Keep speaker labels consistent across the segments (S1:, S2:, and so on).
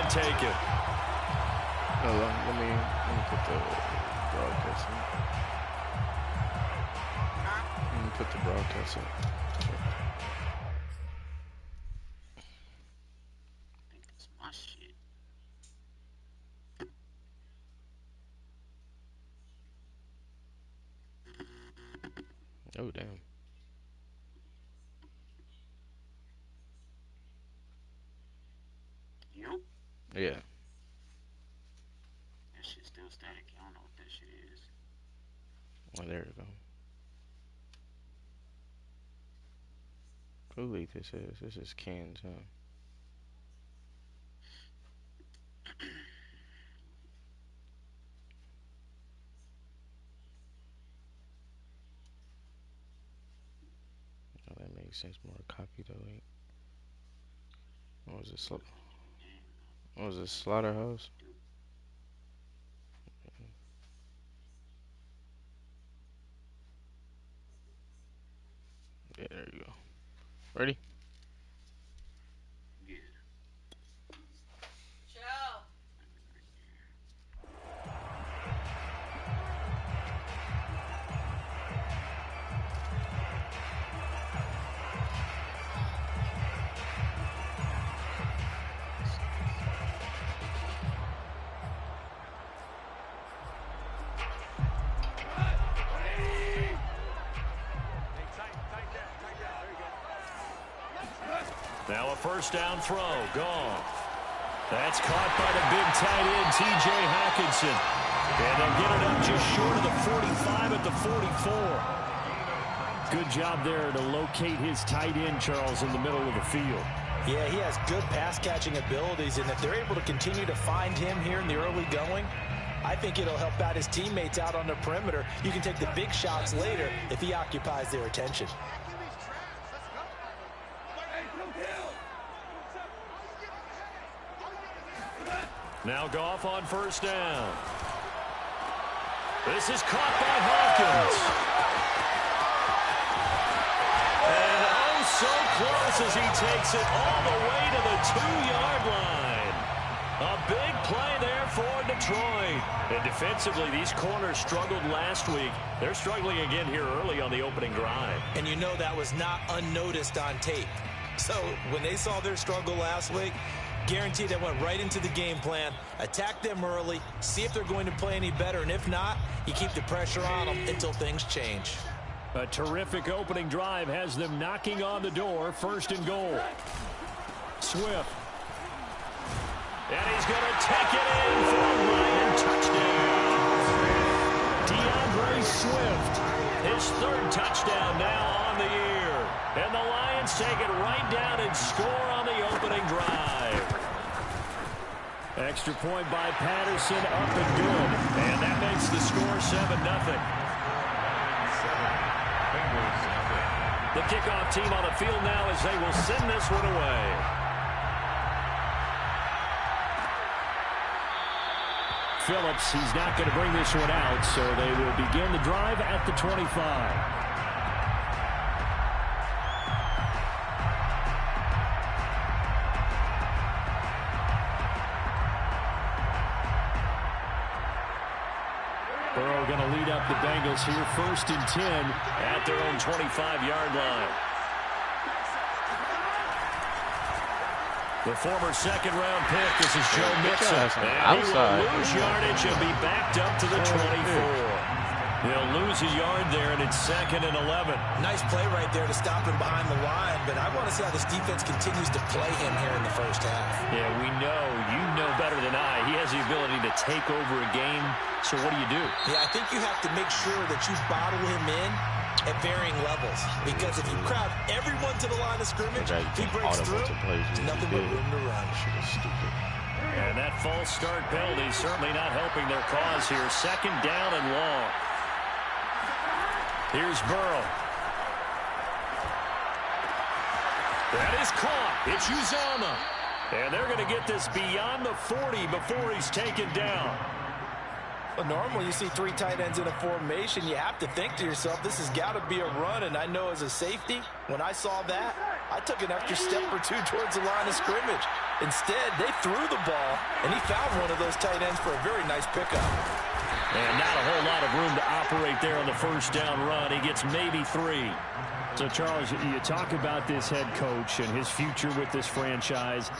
S1: and take it.
S2: Let me put the broadcast in. Let me put the broadcast in.
S3: That's my shit.
S2: Oh, damn.
S3: You?
S2: Yeah.
S3: That shit's still static. I don't know what that shit is.
S2: Oh, there we go. Coolly, this is. This is cans, huh? Oh, that makes sense. More copy the link. What was this? What was this? Slaughterhouse? Yeah, there you go. Ready?
S3: Yeah.
S1: Now a first down throw. Gone. That's caught by the big tight end, T.J. Hawkinson. And they'll get it up just short of the 45 at the 44. Good job there to locate his tight end, Charles, in the middle of the field.
S4: Yeah, he has good pass-catching abilities, and if they're able to continue to find him here in the early going, I think it'll help out his teammates out on the perimeter. You can take the big shots later if he occupies their attention.
S1: Now Goff on first down. This is caught by Hawkins. And oh, so close as he takes it all the way to the 2-yard line. A big play there for Detroit. And defensively, these corners struggled last week. They're struggling again here early on the opening drive.
S4: And you know that was not unnoticed on tape. So when they saw their struggle last week, guaranteed they went right into the game plan, attack them early, see if they're going to play any better, and if not, you keep the pressure on them until things change.
S1: A terrific opening drive has them knocking on the door, first and goal. Swift. And he's going to take it in for a Lion touchdown. DeAndre Swift, his third touchdown now on the year. And the Lions take it right down and score on the opening drive. Extra point by Patterson, up and good. And that makes the score 7-0. The kickoff team on the field now as they will send this one away. Phillips, he's not going to bring this one out, so they will begin the drive at the 25. Burrow going to lead up the Bengals here, first and 10 at their own 25-yard line. The former second-round pick, this is Joe Mixon. And he will lose yardage and be backed up to the 24. They'll lose a yard there, and it's 2nd and 11.
S4: Nice play right there to stop him behind the line, but I want to see how this defense continues to play him here in the first half.
S1: Yeah, we know. You know better than I. He has the ability to take over a game, so what do you do?
S4: Yeah, I think you have to make sure that you bottle him in at varying levels, because if you crowd everyone to the line of scrimmage, he breaks through, nothing but room to run.
S1: And that false start penalty certainly not helping their cause here. 2nd down and long. Here's Burrow. That is caught. It's Uzomah. And they're going to get this beyond the 40 before he's taken down.
S4: Well, normally you see 3 tight ends in a formation. You have to think to yourself, this has got to be a run. And I know as a safety, when I saw that, I took an extra step or 2 towards the line of scrimmage. Instead, they threw the ball, and he found one of those tight ends for a very nice pickup.
S1: And not a whole lot of room to operate there on the first down run. He gets maybe 3. So, Charles, you talk about this head coach and his future with this franchise.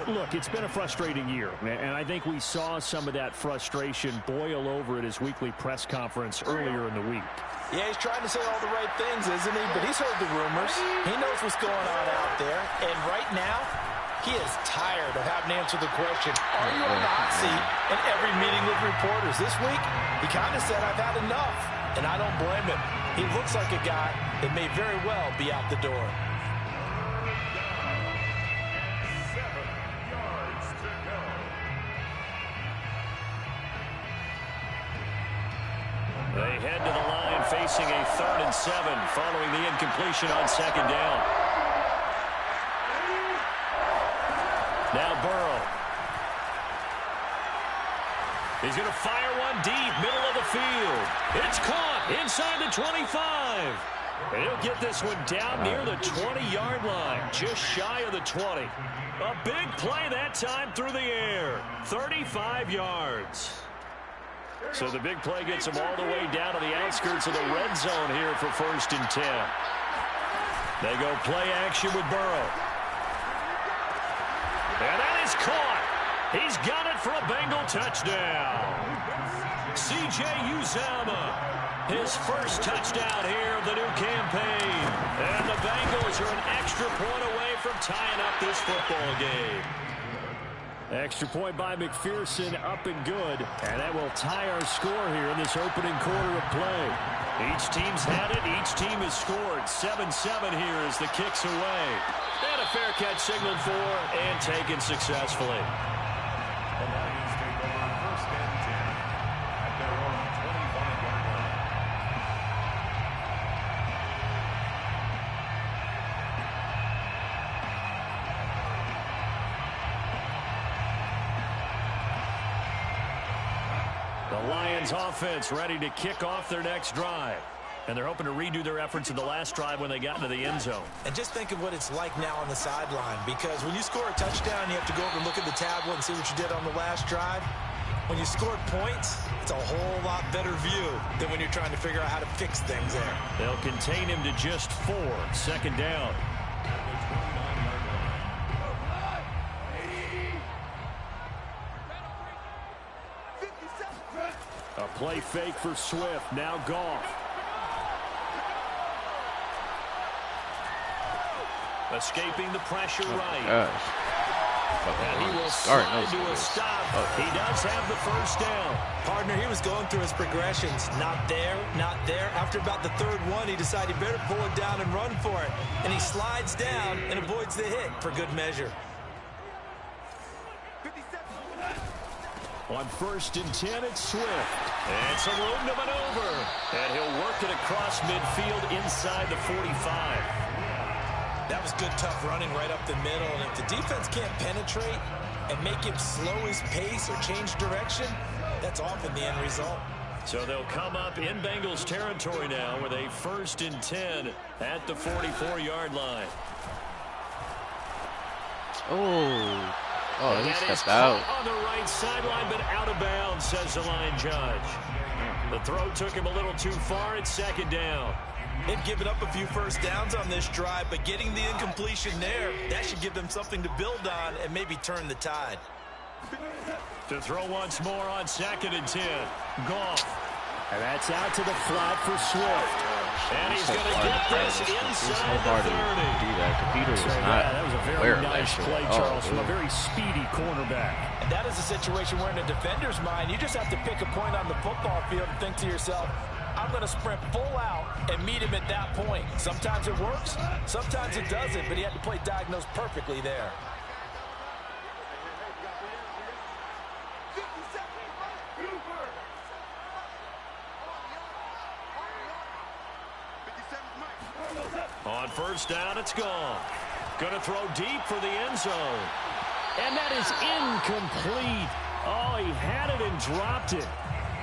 S1: Look, it's been a frustrating year, and I think we saw some of that frustration boil over at his weekly press conference earlier in the week.
S4: Yeah, he's trying to say all the right things, isn't he? But he's heard the rumors. He knows what's going on out there. And right now, he is tired of having to answer the question, are you on the hot seat in every meeting with reporters? This week, he kind of said, I've had enough. And I don't blame him. He looks like a guy that may very well be out the door.
S1: They head to the line facing a 3rd and 7 following the incompletion on 2nd down. Now Burrow. He's going to fire one deep, middle of the field. It's caught inside the 25. And he'll get this one down near the 20-yard line, just shy of the 20. A big play that time through the air, 35 yards. So the big play gets him all the way down to the outskirts of the red zone here for 1st and 10. They go play action with Burrow. And that is caught. He's got it for a Bengal touchdown. C.J. Uzomah, his first touchdown here of the new campaign. And the Bengals are an extra point away from tying up this football game. Extra point by McPherson, up and good. And that will tie our score here in this opening quarter of play. Each team's had it. Each team has scored. 7-7 here as the kick's away. And a fair catch signaled for and taken successfully.
S5: The Lions take over 1st and 10 at their own 25-yard line.
S1: The Lions offense ready to kick off their next drive. And they're hoping to redo their efforts in the last drive when they got into the end zone.
S4: And just think of what it's like now on the sideline, because when you score a touchdown, you have to go over and look at the tablet and see what you did on the last drive. When you scored points, it's a whole lot better view than when you're trying to figure out how to fix things there.
S1: They'll contain him to just 4. 2nd down. A play fake for Swift. Now Goff. Escaping the pressure right. And he will slide to a stop. He does have the first down.
S4: Partner, he was going through his progressions. Not there, not there. After about the 3rd one, he decided he better pull it down and run for it. And he slides down and avoids the hit for good measure.
S1: On 1st and 10, it's Swift. And some room to maneuver. And he'll work it across midfield inside the 45.
S4: That was good, tough running right up the middle. And if the defense can't penetrate and make him slow his pace or change direction, that's often the end result.
S1: So they'll come up in Bengals territory now with a 1st and 10 at the 44-yard line.
S2: Oh, he stepped out.
S1: On the right sideline, but out of bounds, says the line judge. The throw took him a little too far at 2nd down.
S4: They've given up a few first downs on this drive, but getting the incompletion there, that should give them something to build on and maybe turn the tide.
S1: To throw once more on 2nd and 10. Goff. And that's out to the flat for Swift. And he's going to get this inside the 30.
S2: Do that. Peter was not
S1: that was a very nice play, Charles, from a very speedy cornerback.
S4: And that is a situation where in a defender's mind, you just have to pick a point on the football field and think to yourself, I'm going to sprint full out and meet him at that point. Sometimes it works, sometimes it doesn't, but he had to play diagnosed perfectly there.
S1: On 1st down, it's gone. Going to throw deep for the end zone. And that is incomplete. Oh, he had it and dropped it.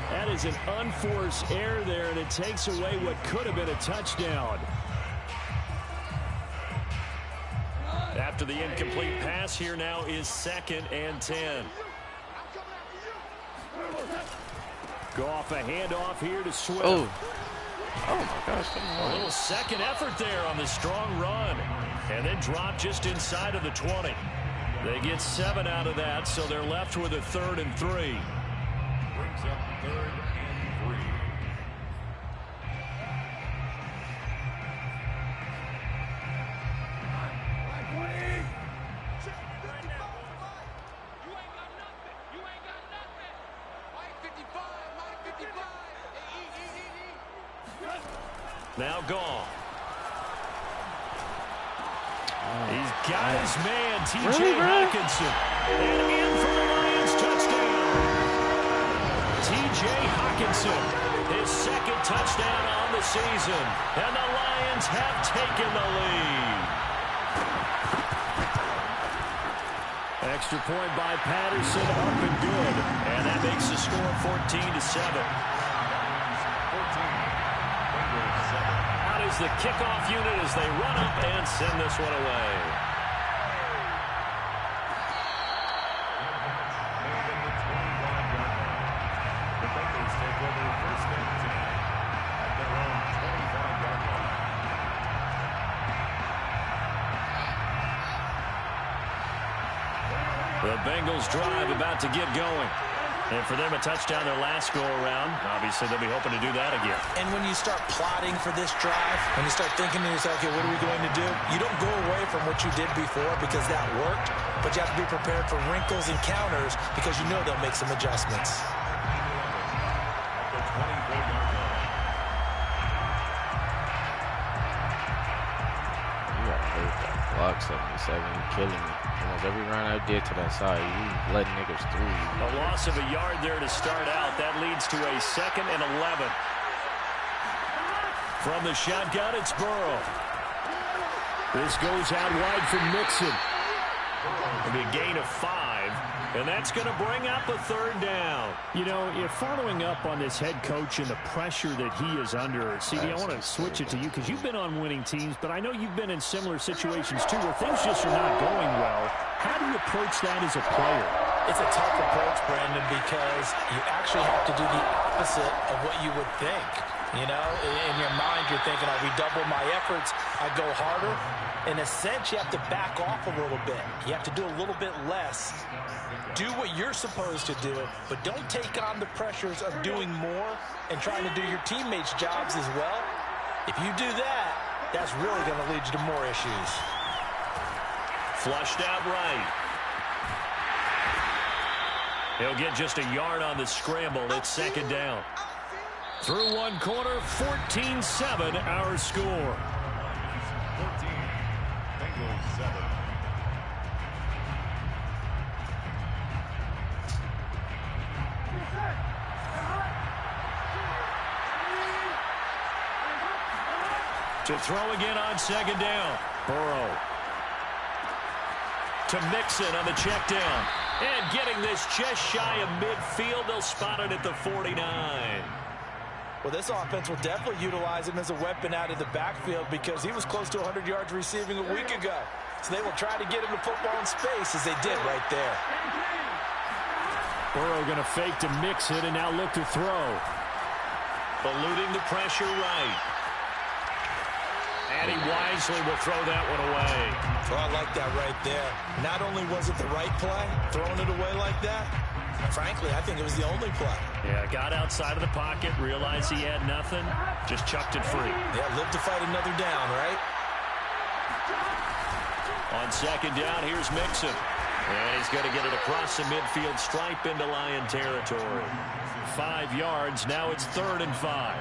S1: That is an unforced error there, and it takes away what could have been a touchdown. That After the incomplete pass, here now is 2nd and 10. Goff a handoff here to Swift.
S2: Oh my gosh, come on.
S1: A little second effort there on the strong run. And then drop just inside of the 20. They get 7 out of that, so they're left with a 3rd and 3.
S5: Brings up 3rd and 3.
S1: Now Goff. He's got his man, T.J. Hawkinson. And in for the Lions touchdown. T.J. Hawkinson, his 2nd touchdown on the season. And the Lions have taken the lead. Extra point by Patterson, up and good. And that makes the score 14-7. Is the kickoff unit as they run up and send this one away.
S5: The Bengals take over 1st and 10 at their own 25-yard line.
S1: The Bengals drive about to get going. And for them, a touchdown their last go-around. Obviously, they'll be hoping to do that again.
S4: And when you start plotting for this drive, when you start thinking to yourself, okay, what are we going to do? You don't go away from what you did before because that worked, but you have to be prepared for wrinkles and counters because you know they'll make some adjustments.
S5: At the 24-yard line.
S2: You gotta hate that block 77. You killing me. Almost every run I did to that side, you letting niggas through.
S1: A loss of a yard there to start out. That leads to a 2nd and 11. From the shotgun, it's Burrow. This goes out wide for Mixon. It'll be a gain of 5, and that's going to bring up a 3rd down. You know, if following up on this head coach and the pressure that he is under, CD, I want to switch it to you because you've been on winning teams, but I know you've been in similar situations too where things just are not going well. How do you approach that as a player?
S4: It's a tough approach, Brandon, because you actually have to do the opposite of what you would think. You know, in your mind, you're thinking, I redouble my efforts, I go harder. In a sense, you have to back off a little bit. You have to do a little bit less. Do what you're supposed to do, but don't take on the pressures of doing more and trying to do your teammates' jobs as well. If you do that, that's really going to lead you to more issues.
S1: Flushed out right. He'll get just a yard on the scramble. It's 2nd down. Through one quarter, 14-7 our score.
S5: 14, Bengals 7.
S1: To throw again on 2nd down. Burrow. To Mixon on the check down. And getting this just shy of midfield. They'll spot it at the 49.
S4: Well, this offense will definitely utilize him as a weapon out of the backfield because he was close to 100 yards receiving a week ago. So they will try to get him the football in space as they did right there.
S1: Burrow going to fake to Mixon and now look to throw. Eluding the pressure right. And he wisely will throw that one away.
S4: Oh, I like that right there. Not only was it the right play, throwing it away like that, frankly, I think it was the only play.
S1: Yeah, got outside of the pocket, realized he had nothing, just chucked it free.
S4: Yeah, live to fight another down, right?
S1: On 2nd down, here's Mixon. And he's going to get it across the midfield stripe into Lion territory. 5 yards, now it's 3rd and 5.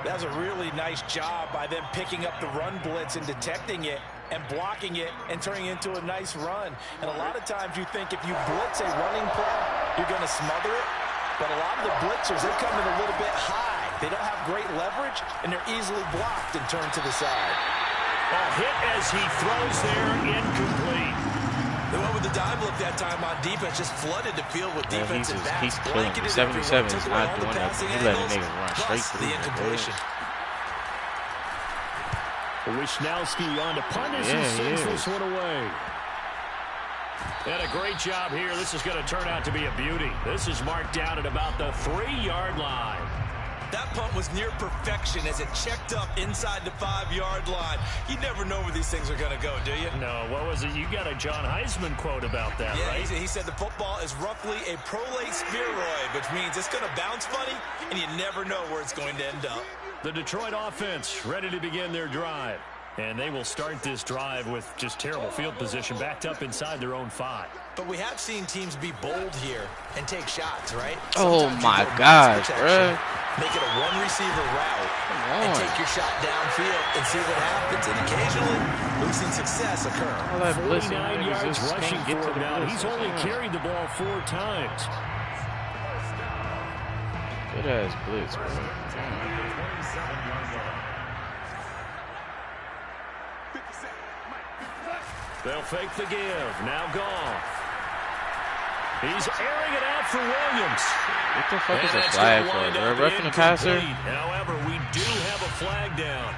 S4: That was a really nice job by them picking up the run blitz and detecting it and blocking it and turning it into a nice run. And a lot of times you think if you blitz a running play, you're going to smother it. But a lot of the blitzers, they come in a little bit high. They don't have great leverage, and they're easily blocked and turned to the side.
S1: A hit as he throws there, incomplete.
S4: They went with the dime look that time on defense, just flooded the field with defensive backs.
S2: He's killing me. 77 is not doing that. He's letting niggas run straight through
S4: the incompletion.
S1: Wishnowski on to punt as he sends this one away. And a great job here. This is going to turn out to be a beauty. This is marked down at about the 3-yard line.
S4: That punt was near perfection as it checked up inside the 5-yard line. You never know where these things are going to go, do you?
S1: No, what was it? You got a John Heisman quote about that,
S4: yeah,
S1: right?
S4: He said the football is roughly a prolate spheroid, which means it's going to bounce funny, and you never know where it's going to end up.
S1: The Detroit offense ready to begin their drive. And they will start this drive with just terrible field position, backed up inside their own 5.
S4: But we have seen teams be bold here and take shots, right?
S2: Oh
S4: Sometimes
S2: my
S4: you go
S2: gosh,
S4: protection,
S2: bro.
S4: make it a one-receiver route, and take your shot downfield and see what happens. And occasionally, we've seen success occur.
S2: All that blitzing,
S1: 49
S2: niggas
S1: yards
S2: just
S1: rushing
S2: can't get
S1: for
S2: to
S1: him
S2: the
S1: now.
S2: blitz.
S1: He's only carried the ball 4 times.
S2: Good ass blitz, bro.
S1: They'll fake the give. Now Goff. He's airing it out for Williams.
S2: What the fuck is a
S1: that's
S2: flag
S1: gonna
S2: for,
S1: wind
S2: bro?
S1: up
S2: Roughing the passer?
S1: incomplete. However, we do have a flag down.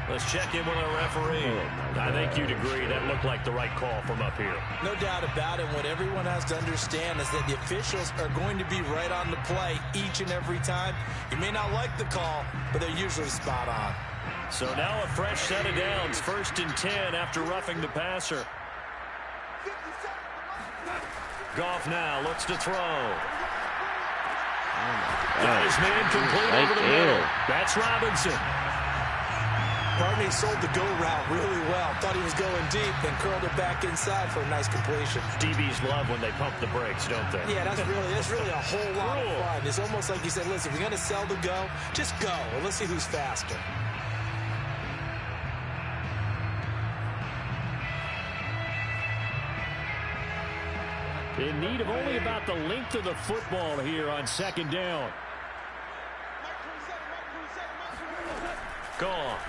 S1: Let's check in with our referee. I think you'd agree that looked like the right call from up here.
S4: No doubt about it. What everyone has to understand is that the officials are going to be right on the play each and every time. You may not like the call, but they're usually spot on.
S1: So now a fresh set of downs. 1st and 10 after roughing the passer. Goff now looks to throw. Got his man complete
S2: Right
S1: over the
S2: there.
S1: middle. That's Robinson.
S4: Barney sold the go route really well. Thought he was going deep, then curled it back inside for a nice completion.
S1: DBs love when they pump the brakes, don't they?
S4: Yeah, that's really a whole lot of fun. It's almost like you said, listen, if you're going to sell the go, just go. And let's see who's faster.
S1: In need of only about the length of the football here on 2nd down. Goff.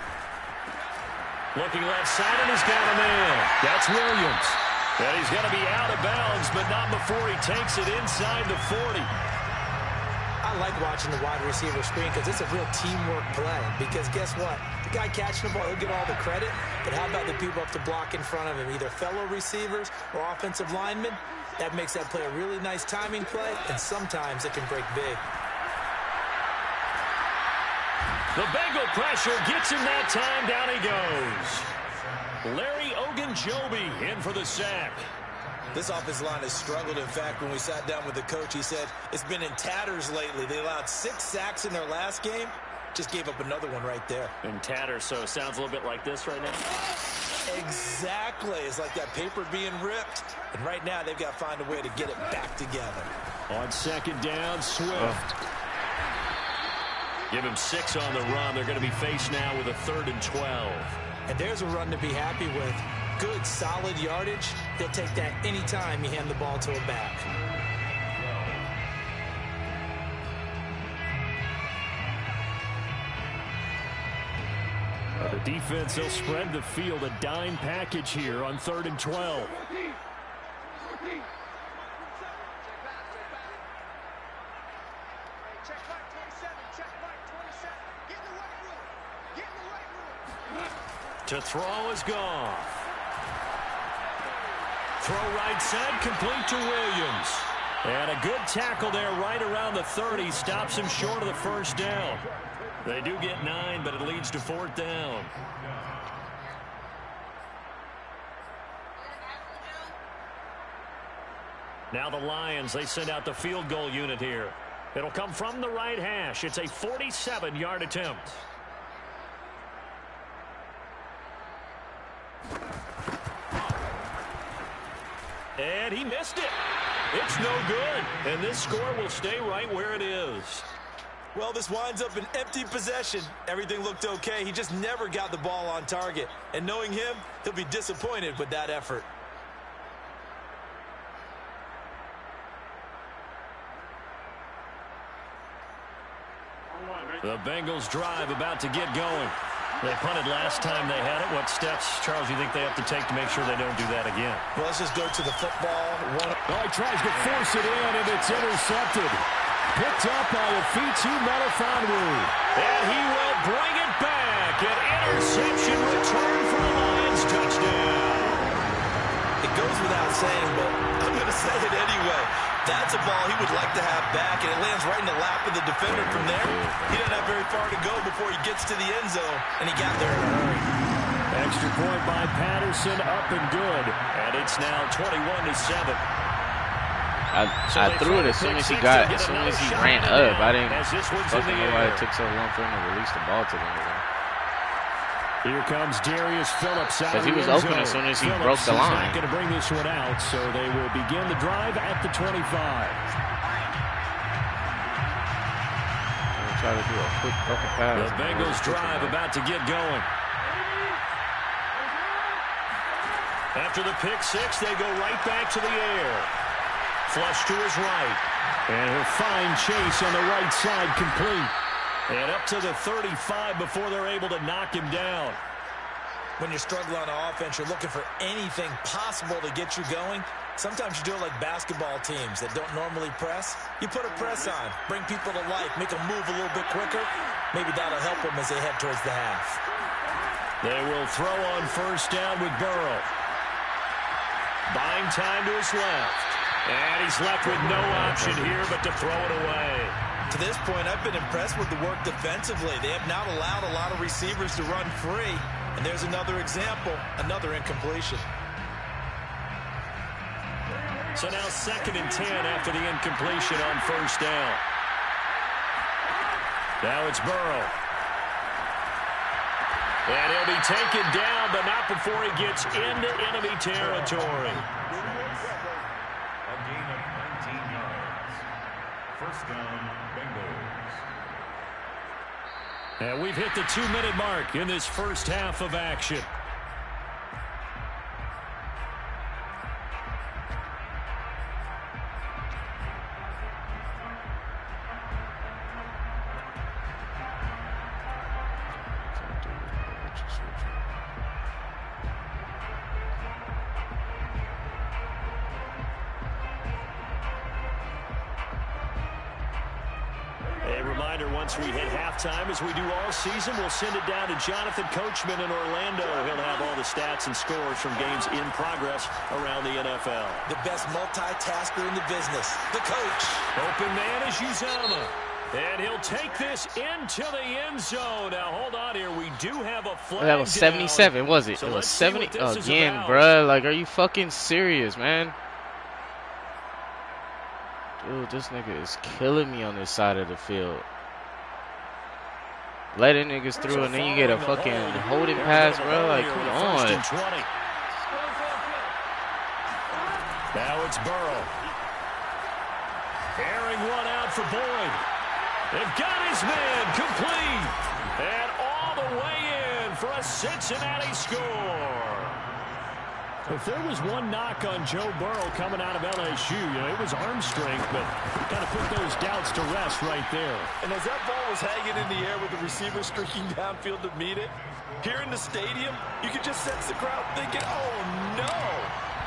S1: Looking left side, and he's got a man. That's Williams. And he's going to be out of bounds, but not before he takes it inside the 40.
S4: I like watching the wide receiver screen because it's a real teamwork play. Because guess what? The guy catching the ball, he'll get all the credit. But how about the people up to block in front of him, either fellow receivers or offensive linemen? That makes that play a really nice timing play, and sometimes it can break big.
S1: The Bengal pressure gets him that time. Down he goes. Larry Ogunjobi in for the sack.
S4: This offensive line has struggled. In fact, when we sat down with the coach, he said it's been in tatters lately. They allowed 6 sacks in their last game. Just gave up another one right there.
S1: In tatters, so it sounds a little bit like this right now.
S4: Exactly. It's like that paper being ripped. And right now, they've got to find a way to get it back together.
S1: On 2nd down, Swift. Give him 6 on the run. They're going to be faced now with a 3rd and 12.
S4: And there's a run to be happy with. Good, solid yardage. They'll take that anytime you hand the ball to a back.
S1: The defense, they'll spread the field. A dime package here on 3rd and 12. To throw is Goff. Throw right side, complete to Williams. And a good tackle there right around the 30. Stops him short of the 1st down. They do get 9, but it leads to 4th down. Now the Lions, they send out the field goal unit here. It'll come from the right hash. It's a 47-yard attempt. And he missed it. It's no good. And this score will stay right where it is.
S4: Well, this winds up an empty possession. Everything looked okay. He just never got the ball on target. And knowing him, he'll be disappointed with that effort.
S1: The Bengals drive about to get going. They punted last time they had it. What steps, Charles, you think they have to take to make sure they don't do that again?
S4: Well, let's just go to the football.
S1: He tries to force it in, and it's intercepted. Picked up by Afitu Melifonwu. And he will bring it back. An interception return for the Lions touchdown.
S4: It goes without saying, but I'm going to say it anyway. That's a ball he would like to have back, and it lands right in the lap of the defender from there. He doesn't have very far to go before he gets to the end zone, and he got there in a hurry.
S1: Extra point by Patterson, up and good. And it's now 21-7.
S2: I threw it as soon as he ran up. I didn't fucking know why it took so long for him to release the ball to them.
S1: Here comes Darius Phillips out
S2: because he was open as soon as he broke the line.
S1: Not going to bring this one out, so they will begin the drive at the 25.
S2: Try to do a quick fucking pass.
S1: The Bengals drive about to get going. After the pick six, they go right back to the air. Flush to his right. And he'll find Chase on the right side complete. And up to the 35 before they're able to knock him down.
S4: When you're struggling on offense, you're looking for anything possible to get you going. Sometimes you do it like basketball teams that don't normally press. You put a press on, bring people to life, make them move a little bit quicker. Maybe that'll help them as they head towards the half.
S1: They will throw on first down with Burrow. Buying time to his left. And he's left with no option here but to throw it away.
S4: To this point, I've been impressed with the work defensively. They have not allowed a lot of receivers to run free. And there's another example, another incompletion.
S1: So now 2nd and 10 after the incompletion on first down. Now it's Burrow. And he'll be taken down, but not before he gets into enemy territory.
S5: A gain of 19 yards. First down, Bengals.
S1: And we've hit the 2-minute mark in this first half of action. Once we hit halftime, as we do all season, we'll send it down to Jonathan Coachman in Orlando. He'll have all the stats and scores from games in progress around the NFL.
S4: The best multitasker in the business, the coach.
S1: Open man is Uzama. And he'll take this into the end zone. Now, hold on here. We do have a flag.
S2: That was 77,
S1: down.
S2: was it?
S1: So
S2: it was 70 again,
S1: about.
S2: bruh. Like, are you fucking serious, man? Dude, this nigga is killing me on this side of the field. Letting niggas through, and then you get a fucking holding pass, bro. Like, come on.
S1: Now it's Burrow. Airing one out for Boyd. They've got his man complete. And all the way in for a Cincinnati score. If there was one knock on Joe Burrow coming out of LSU, it was arm strength, but kind of put those doubts to rest right there.
S4: And as that ball was hanging in the air with the receiver streaking downfield to meet it, here in the stadium, you could just sense the crowd thinking, oh, no.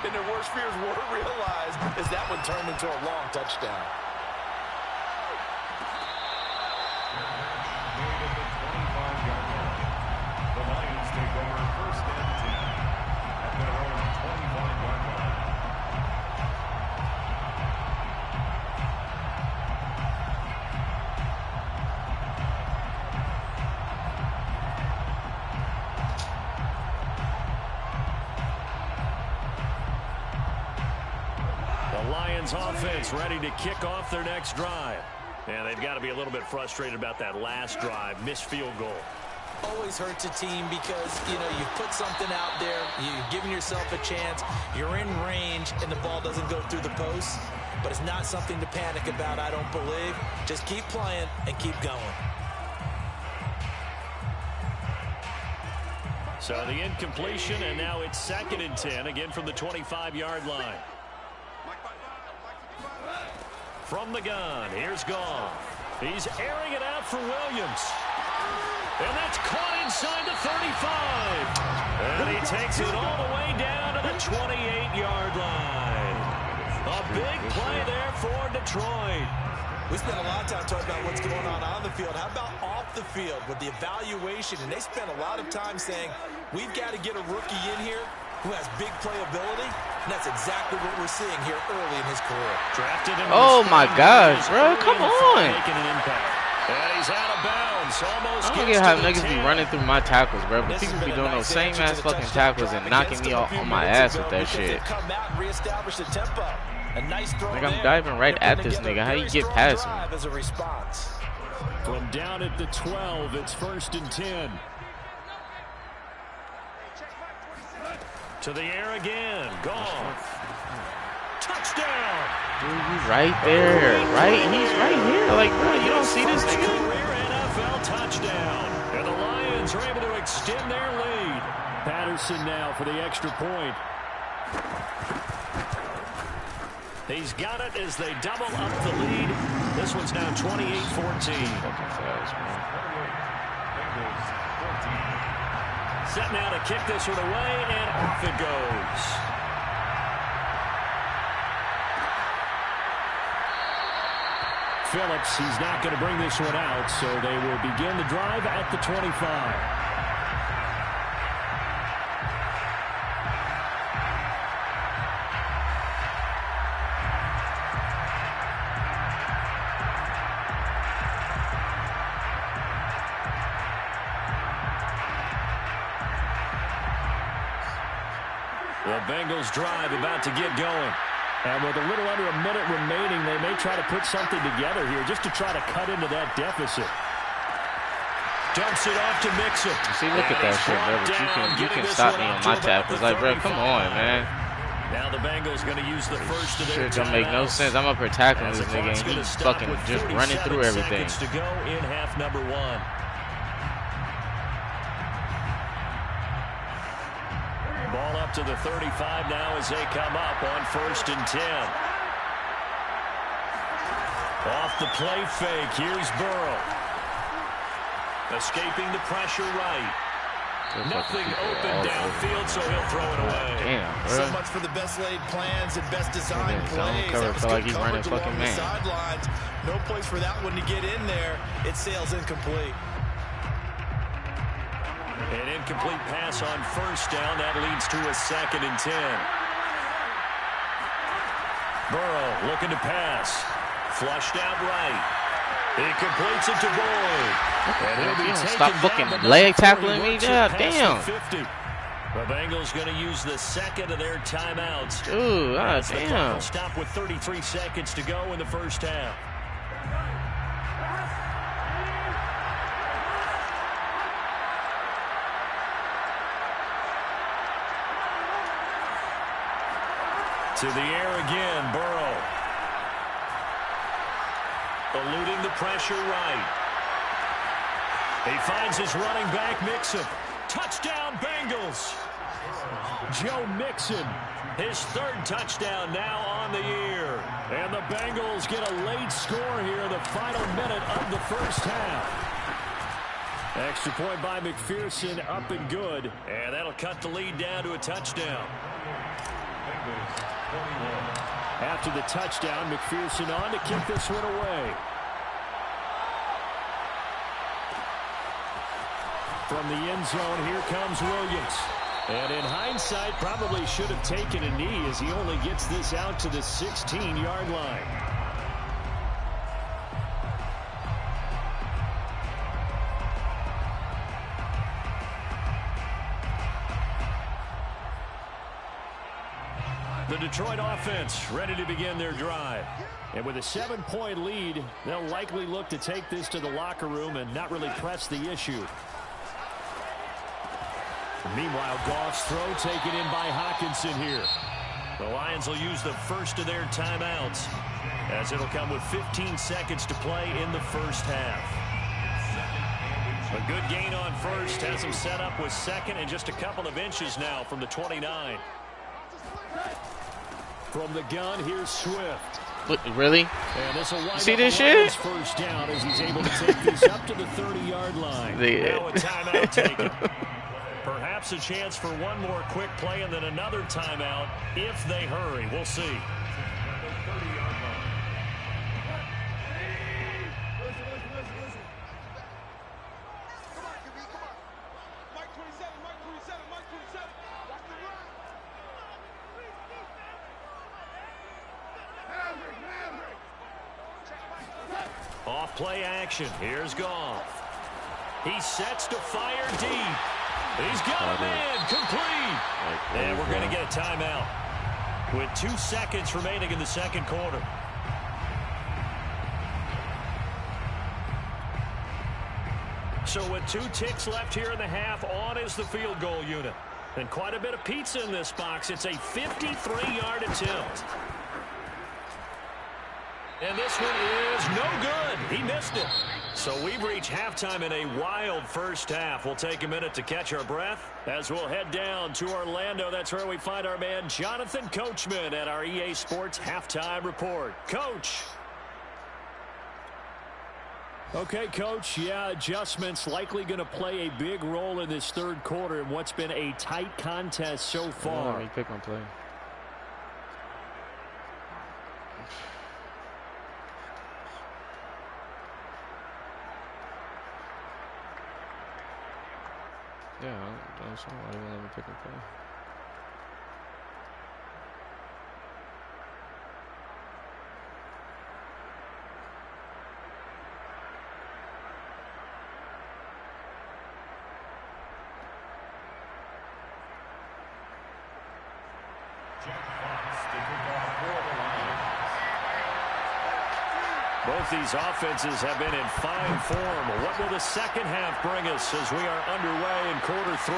S4: And their worst fears were realized as that one turned into a long touchdown.
S5: The Lions take over first and 10 at their own 25-yard line.
S1: The Lions offense ready to kick off their next drive. And they've got to be a little bit frustrated about that last drive, missed field goal.
S4: Always hurts a team because, you've put something out there, you've given yourself a chance, you're in range, and the ball doesn't go through the post. But it's not something to panic about, I don't believe. Just keep playing and keep going.
S1: So the incompletion, and now it's 2nd and 10, again from the 25-yard line. From the gun, here's Goff. He's airing it out for Williams. And that's caught inside the 35. And he takes it all the way down to the 28-yard line. A big play there for Detroit.
S4: We spent a lot of time talking about what's going on the field. How about off the field with the evaluation? And they spent a lot of time saying, we've got to get a rookie in here who has big playability. And that's exactly what we're seeing here early in his career.
S1: Drafted in
S2: Oh my gosh, bro. Come on.
S1: Making an impact. And he's out of bounds. Almost
S2: I don't get how niggas be running through my tackles, bro. But people be doing those same ass fucking tackles and knocking me off on my ass with that shit. Like I'm diving right at this nigga. How you get past me?
S1: From down at the 12, it's 1st and 10. To the air again. Gone. Touchdown.
S2: Dude, he's right there. Right? He's right here. Like, bro, you don't see this nigga?
S1: Career NFL touchdown. And the Lions are able to extend their lead. Patterson now for the extra point. He's got it as they double up the lead. This one's now 28-14. Set now to kick this one away, and off it goes. Phillips, he's not going to bring this one out, so they will begin the drive at the 25. The Bengals drive about to get going. And with a little under a minute remaining, they may try to put something together here just to try to cut into that deficit. Dumps it off to Mixon.
S2: See, look at that shit, bro. But you can stop me on my tackles. Like, bro, come on, man.
S1: Now the Bengals going to use the first of their
S2: shit don't make no sense. I'm up here tackling this nigga, and he's fucking just running through everything.
S1: To go in half number 1. Ball up to the 35 now as they come up on 1st and 10. Off the play fake. Here's Burrow. Escaping the pressure right. Nothing open downfield, so he'll throw it away.
S2: Damn, bro.
S4: So much for the best laid plans and best design plays.
S2: Cover, feel like he's running fucking man.
S4: Sidelines. No place for that one to get in there. It sails incomplete.
S1: An incomplete pass on 1st down. That leads to a 2nd and 10. Burrow looking to pass. Flushed out right. He completes it to Boyd.
S2: Stop fucking leg tackling me. God damn.
S1: The Bengals going to use the 2nd of their timeouts.
S2: Dude, god damn.
S1: Stop with 33 seconds to go in the 1st half. To the air again, Burrow. Eluding the pressure right. He finds his running back, Mixon. Touchdown, Bengals. Joe Mixon, his 3rd touchdown now on the year. And the Bengals get a late score here in the final minute of the 1st half. Extra point by McPherson, up and good. And that'll cut the lead down to a touchdown. After the touchdown, McPherson on to kick this one away. From the end zone, here comes Williams. And in hindsight, probably should have taken a knee as he only gets this out to the 16-yard line. The Detroit offense ready to begin their drive. And with a 7-point lead, they'll likely look to take this to the locker room and not really press the issue. Meanwhile, Goff's throw taken in by Hockenson here. The Lions will use the 1st of their timeouts as it'll come with 15 seconds to play in the 1st half. A good gain on 1st has them set up with 2nd and just a couple of inches now from the 29. From the gun, here's Swift.
S2: What, really? You see this shit?
S1: First down as he's able to take this up to the 30-yard line. Now a timeout taken. Perhaps a chance for one more quick play and then another timeout if they hurry. We'll see. Off play action. Here's Goff. He sets to fire deep. He's got a man complete. And we're going to get a timeout with 2 seconds remaining in the second quarter. So with 2 ticks left here in the half, on is the field goal unit. And quite a bit of pizza in this box. It's a 53-yard attempt. And this one is no good. He missed it. So we've reached halftime in a wild first half. We'll take a minute to catch our breath as we'll head down to Orlando. That's where we find our man Jonathan Coachman at our EA Sports Halftime Report. Coach. Okay, Coach, yeah, adjustments likely going to play a big role in this third quarter in what's been a tight contest so far.
S2: Let me pick my play. Yeah, I don't know why they won't let me pick my play.
S1: Both these offenses have been in fine form. What will the second half bring us as we are underway in quarter 3?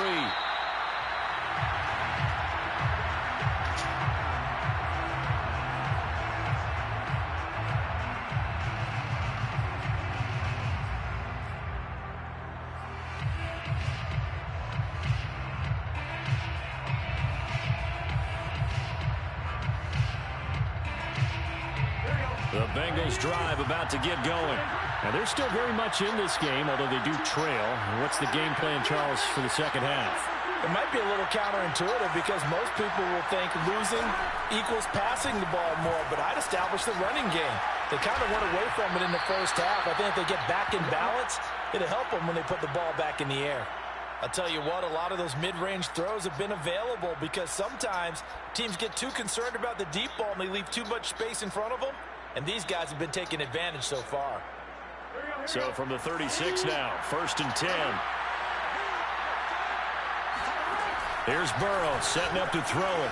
S1: The Bengals drive about to get going. Now, they're still very much in this game, although they do trail. What's the game plan, Charles, for the second half?
S4: It might be a little counterintuitive because most people will think losing equals passing the ball more, but I'd establish the running game. They kind of went away from it in the first half. I think if they get back in balance, it'll help them when they put the ball back in the air. I'll tell you what, a lot of those mid-range throws have been available because sometimes teams get too concerned about the deep ball and they leave too much space in front of them. And these guys have been taking advantage so far.
S1: So from the 36 now, 1st and 10. Here's Burrow setting up to throw it.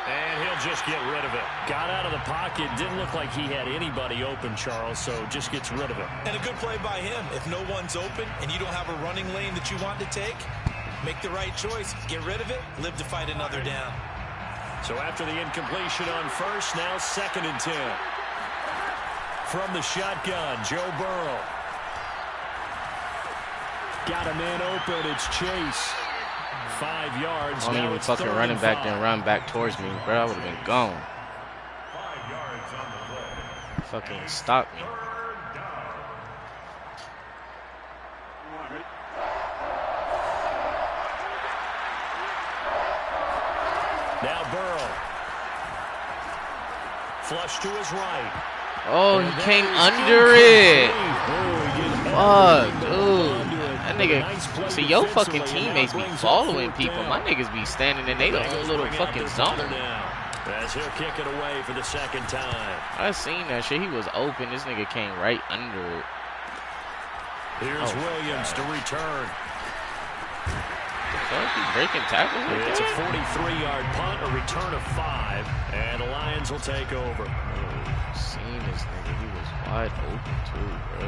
S1: And he'll just get rid of it. Got out of the pocket. Didn't look like he had anybody open, Charles, so just gets rid of it.
S4: And a good play by him. If no one's open and you don't have a running lane that you want to take, make the right choice. Get rid of it. Live to fight another down.
S1: So after the incompletion on first, now 2nd and 10. From the shotgun, Joe Burrow. Got a man open. It's Chase. 5 yards.
S2: I don't even fucking running back then run back towards me, bro. I would have been gone.
S5: 5 yards on the play.
S2: Fucking stop me.
S1: Now Burrow. Flush to his right.
S2: Oh, he came under it. Fuck, dude. That nigga, see, your fucking teammates be following people. My niggas be standing in their own little fucking zone.
S1: As he'll kick it away for the 2nd time.
S2: I seen that shit. He was open. This nigga came right under it.
S1: Here's Williams to return.
S2: He breaking tackles like
S1: It's a
S2: that?
S1: 43-yard punt, a return of 5, and the Lions will take over.
S2: Seen this nigga. He was wide open too, bro.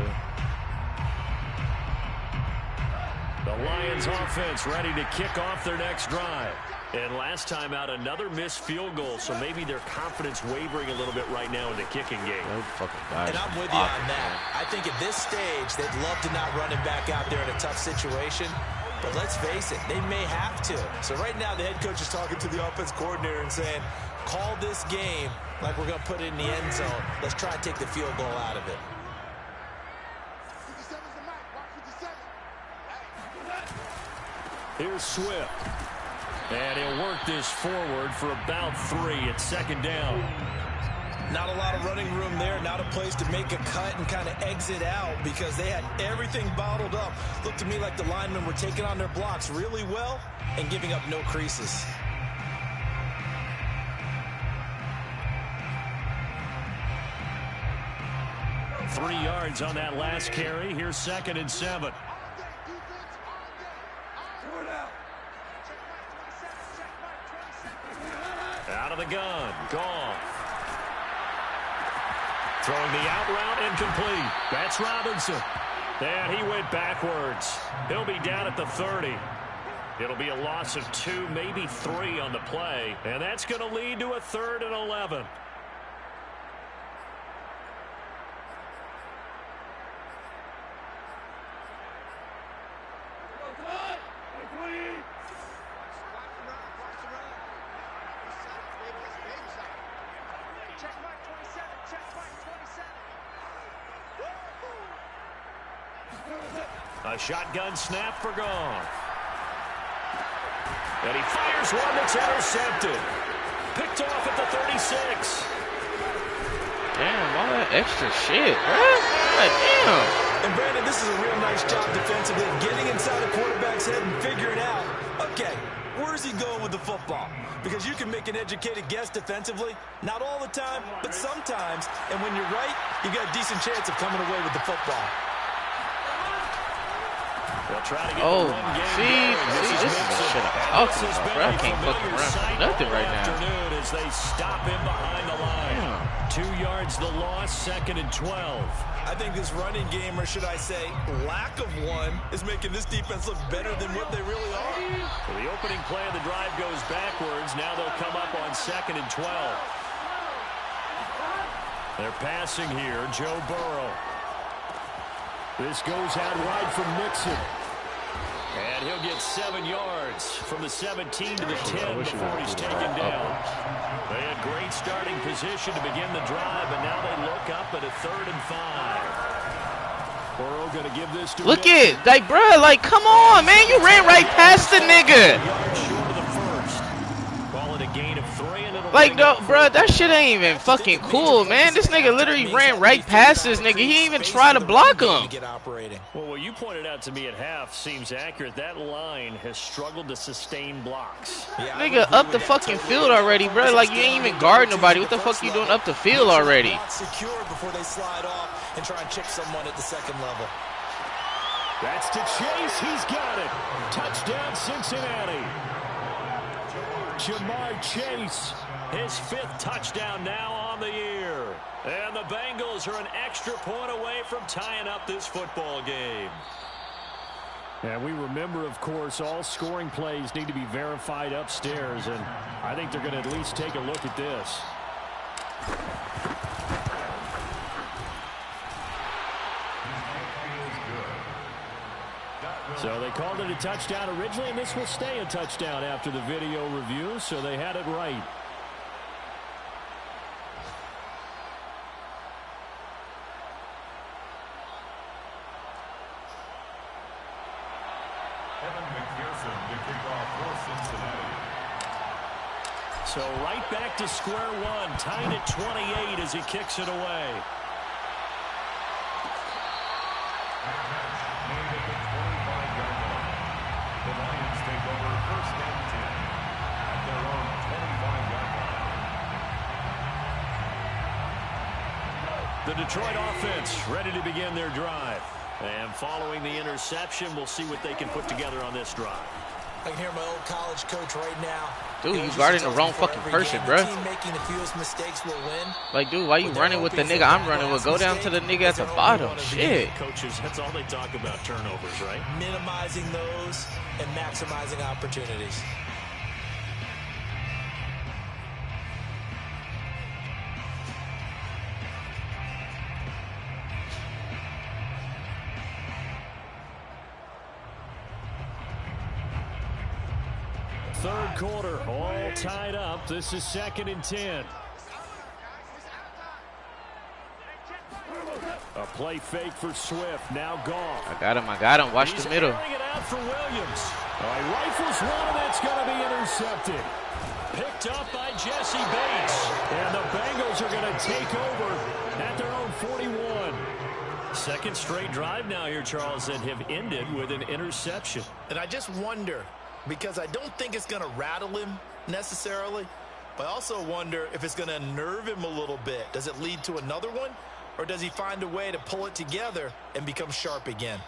S1: The Lions offense ready to kick off their next drive. And last time out, another missed field goal, so maybe their confidence wavering a little bit right now in the kicking game.
S4: And I'm with you on that. I think at this stage, they'd love to not run him back out there in a tough situation. But let's face it, they may have to. So right now, the head coach is talking to the offense coordinator and saying, call this game like we're going to put it in the end zone. Let's try and take the field goal out of it.
S1: Here's Swift. And he'll work this forward for about 3 at 2nd down.
S4: Not a lot of running room there, not a place to make a cut and kind of exit out because they had everything bottled up. Looked to me like the linemen were taking on their blocks really well and giving up no creases.
S1: 3 yards on that last carry. Here's 2nd and 7. Out of the gun. Gone. Throwing the out route, incomplete. That's Robinson. And he went backwards. He'll be down at the 30. It'll be a loss of 2, maybe 3 on the play. And that's going to lead to a 3rd and 11. A shotgun snap for Goff. And he fires one that's intercepted. Picked off at the 36.
S2: Damn, all that extra shit, bro. God damn.
S4: And Brandon, this is a real nice job defensively, getting inside the quarterback's head and figuring out, okay, where's he going with the football? Because you can make an educated guess defensively. Not all the time, but sometimes. And when you're right, you got a decent chance of coming away with the football.
S2: Oh, see, this is the shit I'm talking about, bro. I can't fuck around for nothing right now.
S1: As they stop him behind the line. 2 yards the loss, 2nd and 12.
S4: I think this running game, or should I say lack of one, is making this defense look better than what they really are.
S1: Well, the opening play of the drive goes backwards. Now they'll come up on 2nd and 12. They're passing here, Joe Burrow. This goes out wide from Nixon. And he'll get 7 yards from the 17 to the 10 before he's taken down. They had great starting position to begin the drive, and now they look up at a 3rd and 5. Burrow going to give this to
S2: Look at, like, bro, like, come on, man. You ran right past the nigga.
S1: Short of the first. Call it a gain of 3, and it'll
S2: Like, no, bro, that shit ain't even fucking cool, man. This nigga literally ran right past this nigga. He didn't even try to block him.
S1: Well, what you pointed out to me at half seems accurate. That line has struggled to sustain blocks.
S2: Nigga, up the fucking field already, bro. Like, you ain't even guard nobody. What the fuck you doing up the field already?
S4: Secure before they slide off and try and chip someone at the 2nd level.
S1: That's to Chase. He's got it. Touchdown, Cincinnati. Jamar Chase, his 5th touchdown now on the year. And the Bengals are an extra point away from tying up this football game. And we remember, of course, all scoring plays need to be verified upstairs, and I think they're going to at least take a look at this. So they called it a touchdown originally, and this will stay a touchdown after the video review, so they had it right. So right back to square one, tied at 28 as he kicks it away.
S5: The Lions take over 1st and 10 at their own 25-yard line.
S1: The Detroit offense ready to begin their drive. And following the interception, we'll see what they can put together on this drive.
S4: I can hear my old college coach right now.
S2: Dude, you guarding the wrong fucking person, bro.
S4: Making the fewest mistakes will win.
S2: Like, dude, why you running with the nigga I'm running with? Go down to the nigga at the bottom. Shit.
S1: Coaches, that's all they talk about, turnovers, right?
S4: Minimizing those and maximizing opportunities.
S1: Third quarter, all tied up. This is 2nd and 10. A play fake for Swift. Now Goff.
S2: I got him. Watch the middle.
S1: He's it out for Williams. Rifles one, and that's going to be intercepted. Picked up by Jesse Bates. And the Bengals are going to take over at their own 41. Second straight drive now here, Charles, that have ended with an interception.
S4: And I just wonder, because I don't think it's going to rattle him necessarily, but I also wonder if it's going to unnerve him a little bit. Does it lead to another one? or does he find a way to pull it together and become sharp again?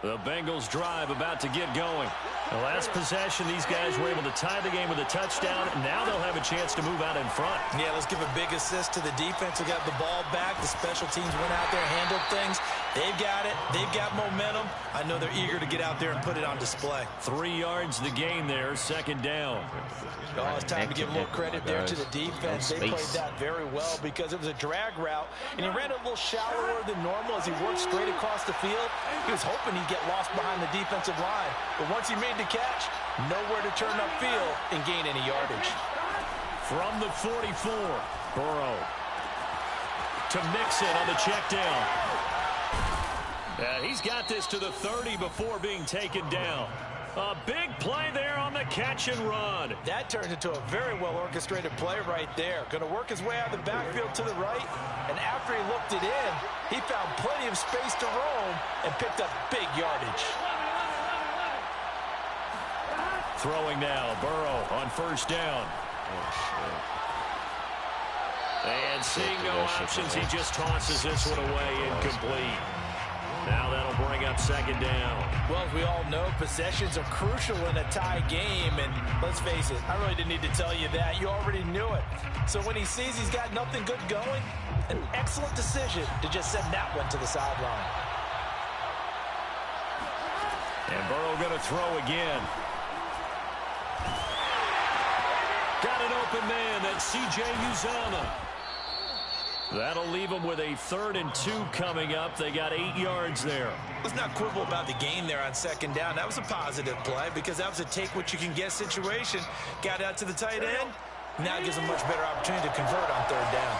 S1: The Bengals drive about to get going. The last possession, these guys were able to tie the game with a touchdown. Now they'll have a chance to move out in front.
S4: Yeah, let's give a big assist to the defense who got the ball back. The special teams went out there, handled things. They've got it. They've got momentum. I know they're eager to get out there and put it on display.
S1: 3 yards the gain there, second down.
S4: Oh, it's time to give a little credit there to the defense. They played that very well because it was a drag route, and he ran a little shallower than normal as he worked straight across the field. He was hoping he'd get lost behind the defensive line, but once he made the catch, nowhere to turn upfield and gain any yardage.
S1: From the 44, Burrow to Mixon on the check down. And he's got this to the 30 before being taken down. A big play there on the catch and run.
S4: That turned into a very well-orchestrated play right there. Going to work his way out of the backfield to the right, and after he looked it in, he found plenty of space to roam and picked up big yardage.
S1: Throwing now, Burrow on first down. And seeing no options, he just tosses this one away, incomplete. Now that'll bring up second down.
S4: Well, as we all know, possessions are crucial in a tie game, and let's face it, I really didn't need to tell you that. You already knew it. So when he sees he's got nothing good going, an excellent decision to just send that one to the sideline.
S1: And Burrow going to throw again. Got an open man. That's C.J. Uzomah. That'll leave them with a 3rd and 2 coming up. They got 8 yards there.
S4: Let's not quibble about the gain there on second down. That was a positive play because that was a take-what-you-can-get situation. Got out to the tight end. Now it gives them a much better opportunity to convert on 3rd down.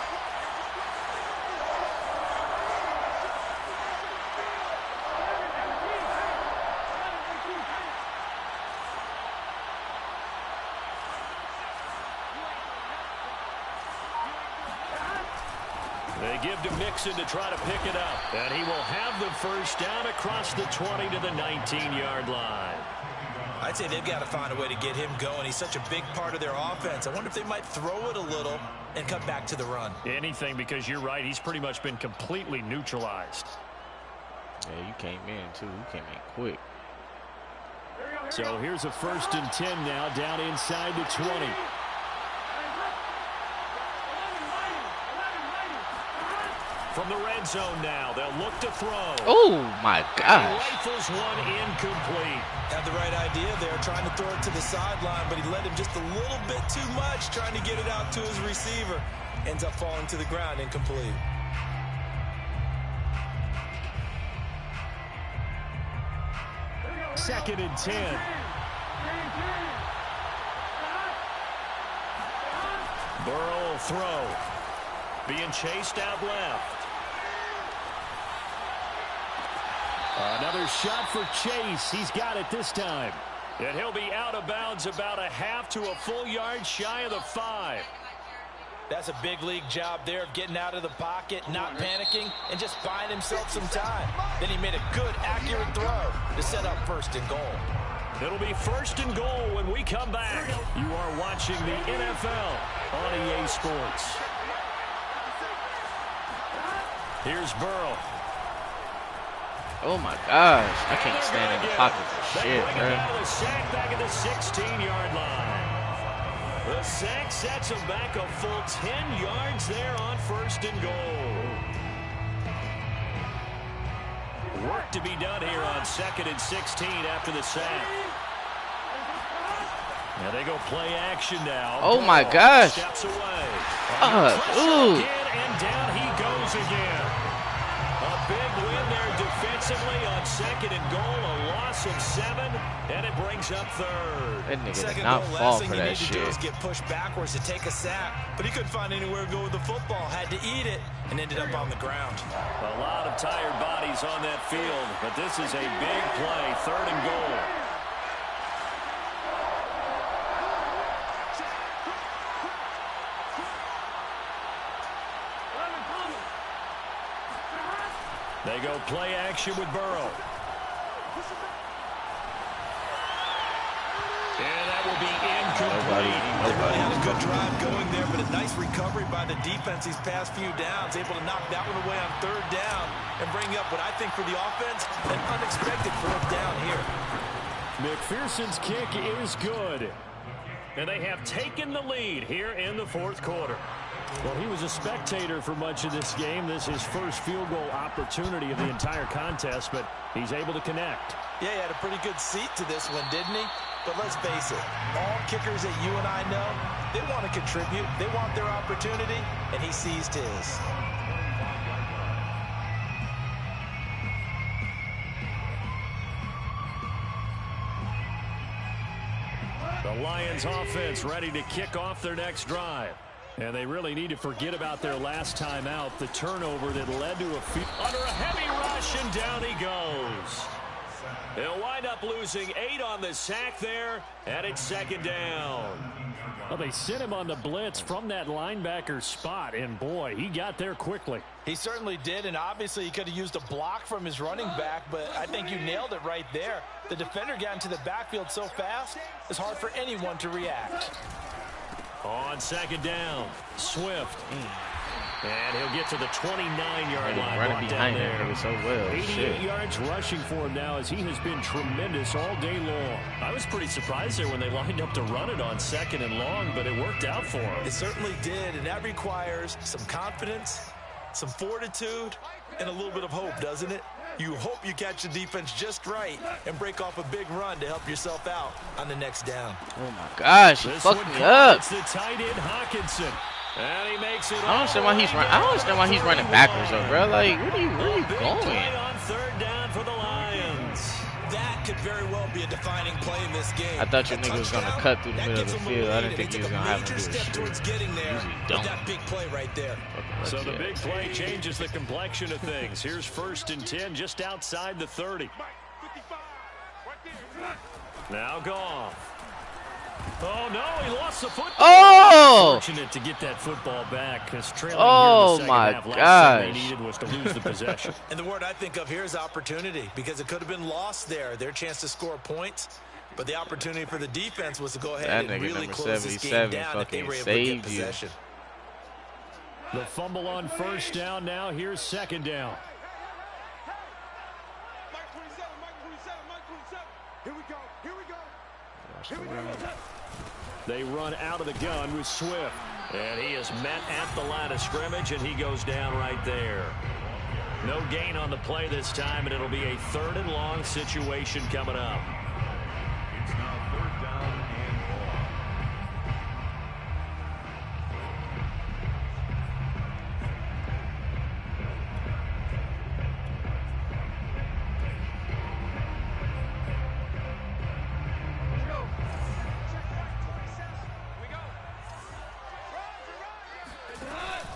S1: They give to Mixon to try to pick it up. And he will have the first down across the 20 to the 19-yard line.
S4: I'd say they've got to find a way to get him going. He's such a big part of their offense. I wonder if they might throw it a little and cut back to the run.
S1: Anything, because you're right. He's pretty much been completely neutralized.
S2: Yeah, you came in, too. You came in quick.
S1: So here's a 1st and 10 now, down inside the 20. From the red zone now, they'll look to throw.
S2: Oh, my gosh.
S1: Rifles one incomplete.
S4: Had the right idea there, trying to throw it to the sideline, but he led him just a little bit too much, trying to get it out to his receiver. Ends up falling to the ground, incomplete.
S1: Second and 10. Burrow will throw. Being chased out left. Another shot for Chase. He's got it this time. And he'll be out of bounds about a half to a full yard shy of the 5.
S4: That's a big league job there of getting out of the pocket, not panicking, and just buying himself some time. Then he made a good, accurate throw to set up 1st and goal.
S1: It'll be 1st and goal when we come back. You are watching the NFL on EA Sports. Here's Burrow.
S2: Oh, my gosh. I can't stand in the pocket for shit, bro.
S1: The sack back at the 16-yard line. The sack sets him back a full 10 yards there on 1st and goal. Work to be done here on 2nd and 16 after the sack. Now they go play action now.
S2: Oh, my gosh.
S1: Steps away.
S2: Ooh.
S1: And down he goes again. A big win there defensively on 2nd and goal. A loss of 7, and it brings up 3rd.
S2: That nigga did
S4: Second
S2: not
S4: goal,
S2: fall
S4: last thing
S2: for
S4: you
S2: that
S4: need to do is
S2: shit.
S4: get pushed backwards to take a sack, but he couldn't find anywhere to go with the football. Had to eat it and ended up on the ground.
S1: A lot of tired bodies on that field, but this is a big play. 3rd and goal. They go play action with Burrow. And that will be
S2: Nobody.
S4: They had a good drive going there, but a nice recovery by the defense these past few downs, able to knock that one away on third down and bring up what I think for the offense, an unexpected fourth down here.
S1: McPherson's kick is good. And they have taken the lead here in the fourth quarter. Well, he was a spectator for much of this game. This is his first field goal opportunity of the entire contest, but he's able to connect.
S4: Yeah, he had a pretty good seat to this one, didn't he? But let's face it, all kickers that you and I know, they want to contribute. They want their opportunity, and he seized his.
S1: The Lions offense ready to kick off their next drive. And they really need to forget about their last time out, the turnover that led to under a heavy rush, and down he goes. They'll wind up losing 8 on the sack there, and it's second down. Well, they sent him on the blitz from that linebacker spot, and boy, he got there quickly.
S4: He certainly did, and obviously he could have used a block from his running back, but I think you nailed it right there. The defender got into the backfield so fast, it's hard for anyone to react.
S1: On second down, Swift. And he'll get to the 29-yard line.
S2: Running behind him so well.
S1: 88 yards rushing for him now, as he has been tremendous all day long. I was pretty surprised there when they lined up to run it on second and long, but it worked out for him.
S4: It certainly did, and that requires some confidence, some fortitude, and a little bit of hope, doesn't it? You hope you catch the defense just right and break off a big run to help yourself out on the next down.
S2: Oh, my gosh. He fucked me up.
S1: It's the tight end, Hawkinson. And he makes it.
S2: I don't understand why he's running. I don't understand why he's running backwards, though, bro. Like, where are you going?
S1: On third down for the Lions.
S4: That could very well be a defining play in this game.
S2: I thought your nigga was going to cut through the middle of the field. I didn't think he was going to have him do a
S4: step towards getting there.
S2: Don't.
S4: That big play right there.
S1: So the big play changes the complexion of things. Here's 1st and 10 just outside the 30. Now Goff. Oh, no, he lost the football.
S2: Oh!
S1: Fortunate to get that football back, because trailing
S2: oh,
S1: here in the second
S2: my
S1: half,
S2: gosh.
S1: last thing they needed was to lose the possession.
S4: And the word I think of here is opportunity, because it could have been lost there. Their chance to score points, but the opportunity for the defense was to go ahead and really close this game down if they were able to get possession.
S1: The fumble on first down now. Here's second down. They run out of the gun with Swift. And he is met at the line of scrimmage, and he goes down right there. No gain on the play this time, and it'll be a 3rd and long situation coming up.
S5: It's now 3rd down and long.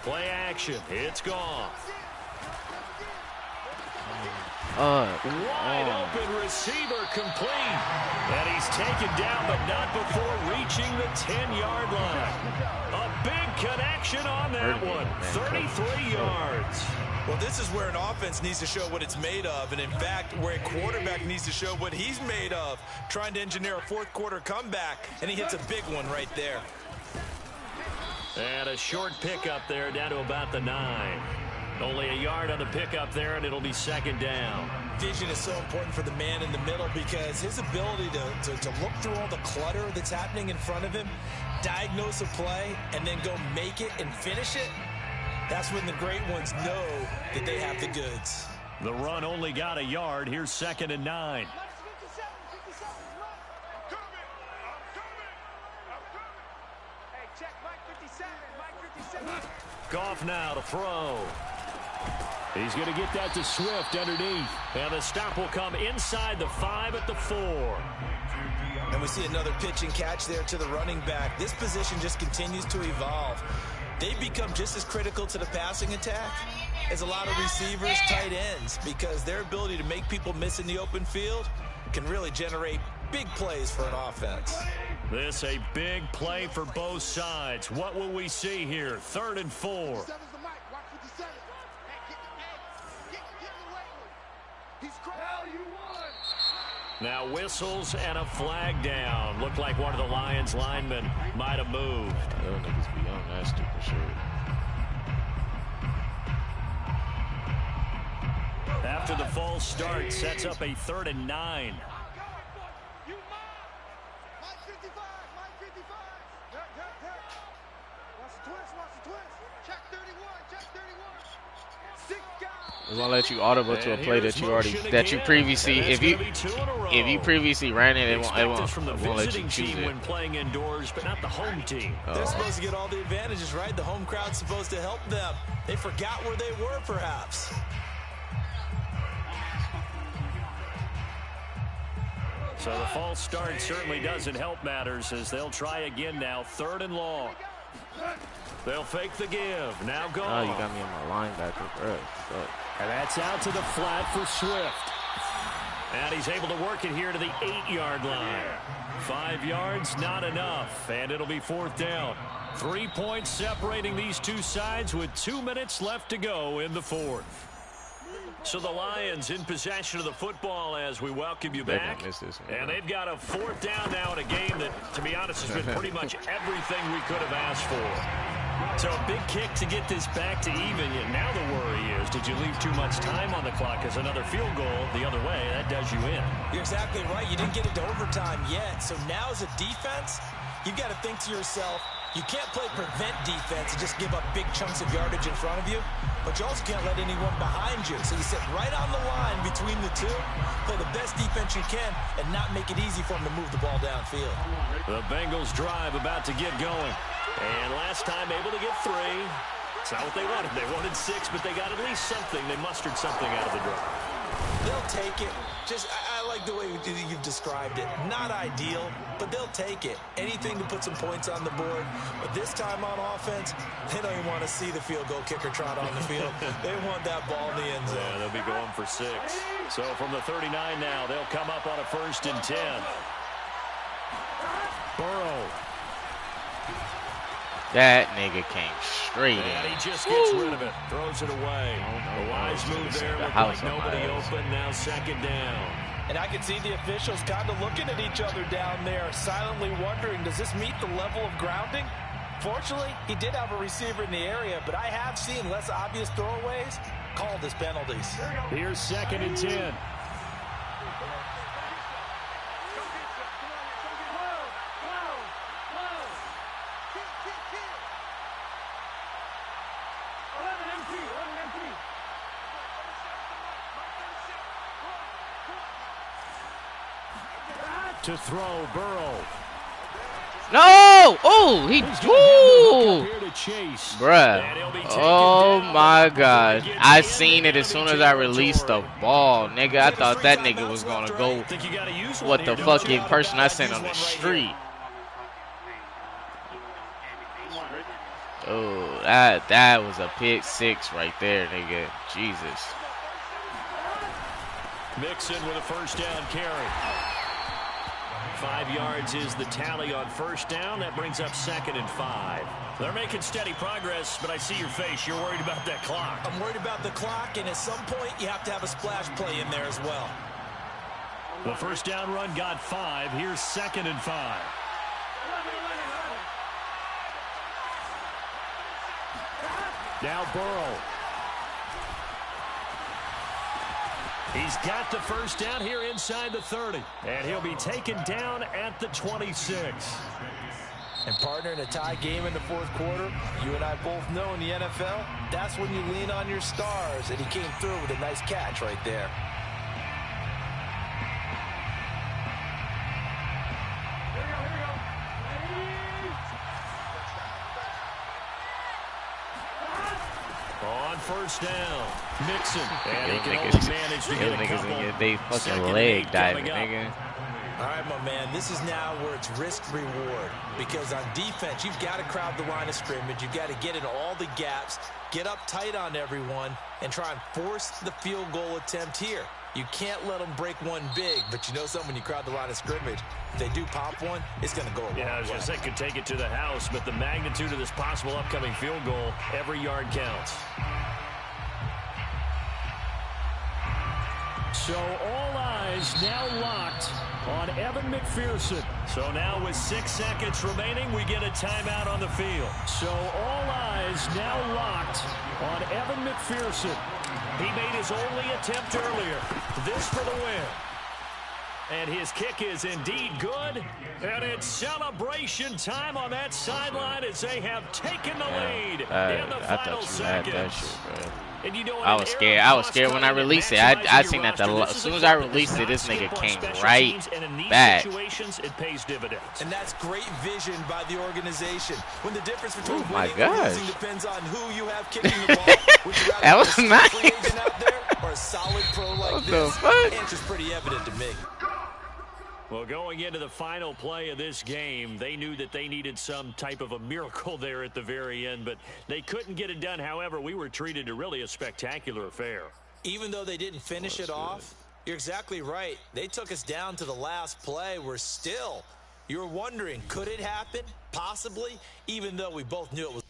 S1: Play action. It's gone. Wide open receiver complete. And he's taken down, but not before reaching the 10-yard line. A big connection on that one. 33 yards.
S4: Well, this is where an offense needs to show what it's made of. And, in fact, where a quarterback needs to show what he's made of, trying to engineer a fourth-quarter comeback. And he hits a big one right there.
S1: And a short pickup there down to about the 9. Only a yard on the pickup there, and it'll be second down.
S4: Vision is so important for the man in the middle, because his ability to look through all the clutter that's happening in front of him, diagnose a play, and then go make it and finish it, that's when the great ones know that they have the goods.
S1: The run only got a yard. Here's 2nd and 9. Goff now to throw. He's going to get that to Swift underneath. And the stop will come inside the 5 at the 4.
S4: And we see another pitch and catch there to the running back. This position just continues to evolve. They become just as critical to the passing attack as a lot of receivers, tight ends, because their ability to make people miss in the open field can really generate big plays for an offense.
S1: This a big play for both sides. What will we see here? 3rd and 4. Now whistles and a flag down. Looked like one of the Lions linemen might have moved.
S2: Those niggas be on that stupid shit.
S1: After the false start, sets up a 3rd and 9.
S2: It's gonna let you audible to a play that you previously if you previously ran it, it won't let you choose it.
S1: When playing indoors, but not the home team.
S4: They're supposed to get all the advantages, right? The home crowd's supposed to help them. They forgot where they were, perhaps.
S1: So the false start certainly doesn't help matters as they'll try again now. 3rd and long. They'll fake the give. Now go.
S2: Oh, you got me on my linebacker, bro. Fuck.
S1: And that's out to the flat for Swift. And he's able to work it here to the 8-yard line. 5 yards, not enough. And it'll be 4th down. 3 points separating these two sides with 2 minutes left to go in the 4th. So the Lions in possession of the football as we welcome you back. And they've got a 4th down now in a game that, to be honest, has been pretty much everything we could have asked for. So a big kick to get this back to even. Now the worry is, did you leave too much time on the clock? As another field goal the other way, that does you in.
S4: You're exactly right. You didn't get into overtime yet. So now as a defense, you've got to think to yourself, you can't play prevent defense and just give up big chunks of yardage in front of you, but you also can't let anyone behind you. So you sit right on the line between the two, play the best defense you can, and not make it easy for them to move the ball downfield.
S1: The Bengals drive about to get going. And last time able to get 3. It's not what they wanted. They wanted 6, but they got at least something. They mustered something out of the drive.
S4: They'll take it. I like the way you've described it. Not ideal, but they'll take it. Anything to put some points on the board. But this time on offense, they don't even want to see the field goal kicker trot on the field. They want that ball in the end zone.
S1: Yeah, they'll be going for 6. So from the 39 now, they'll come up on a 1st and 10. Burrow.
S2: That nigga came straight in.
S1: And he just gets rid of it. Throws it away. The wise move there. Looked like nobody open. Now 2nd down.
S4: And I can see the officials kind of looking at each other down there, silently wondering, does this meet the level of grounding? Fortunately, he did have a receiver in the area, but I have seen less obvious throwaways called as penalties.
S1: Here's 2nd and 10. To throw, Burrow.
S2: No! Oh, he ooh. Bruh. Oh my God. I seen it as soon as I released the ball, nigga. I thought that nigga was gonna go what the fucking person I sent on the street. Oh, that was a pick 6 right there, nigga. Jesus.
S1: Mixon with a 1st down carry. 5 yards is the tally on 1st down. That brings up 2nd and 5. They're making steady progress, but I see your face. You're worried about that clock.
S4: I'm worried about the clock, and at some point, you have to have a splash play in there as well.
S1: The 1st down run got 5. Here's 2nd and 5. Now Burrow. He's got the 1st down here inside the 30. And he'll be taken down at the 26.
S4: And partner, in a tie game in the 4th quarter, you and I both know in the NFL, that's when you lean on your stars. And he came through with a nice catch right there.
S1: On 1st down, Mixon. And he can
S2: niggas,
S1: only manage to get a couple.
S2: They fucking leg diving, nigga.
S4: All right, my man, this is now where it's risk-reward. Because on defense, you've got to crowd the line of scrimmage. You've got to get in all the gaps, get up tight on everyone, and try and force the field goal attempt here. You can't let them break one big, but you know something, when you crowd the line of scrimmage, if they do pop one, it's going to go a long way.
S1: Yeah, I was going to say, could take it to the house, but the magnitude of this possible upcoming field goal, every yard counts. So all eyes eyes now locked on Evan McPherson. So now with 6 seconds remaining, we get a timeout on the field. So all eyes now locked on Evan McPherson. He made his only attempt earlier. This for the win. And his kick is indeed good. And it's celebration time on that sideline as they have taken the lead in the final seconds. And you know,
S2: I was scared. I was scared when I released it. I seen that as soon as I released it, this nigga came right back.
S1: It pays dividends.
S4: And that's great vision by the organization. When the difference between winning
S2: gosh.
S4: and losing depends on who you have kicking the ball.
S2: That was nice.
S4: Free agent out there or a solid pro like
S2: What
S4: this?
S2: the fuck?
S4: The answer's pretty evident to me.
S1: Well, going into the final play of this game, they knew that they needed some type of a miracle there at the very end, but they couldn't get it done. However, we were treated to really a spectacular affair.
S4: Even though they didn't finish it off, you're exactly right. They took us down to the last play. We're still, you're wondering, could it happen? Possibly, even though we both knew it was.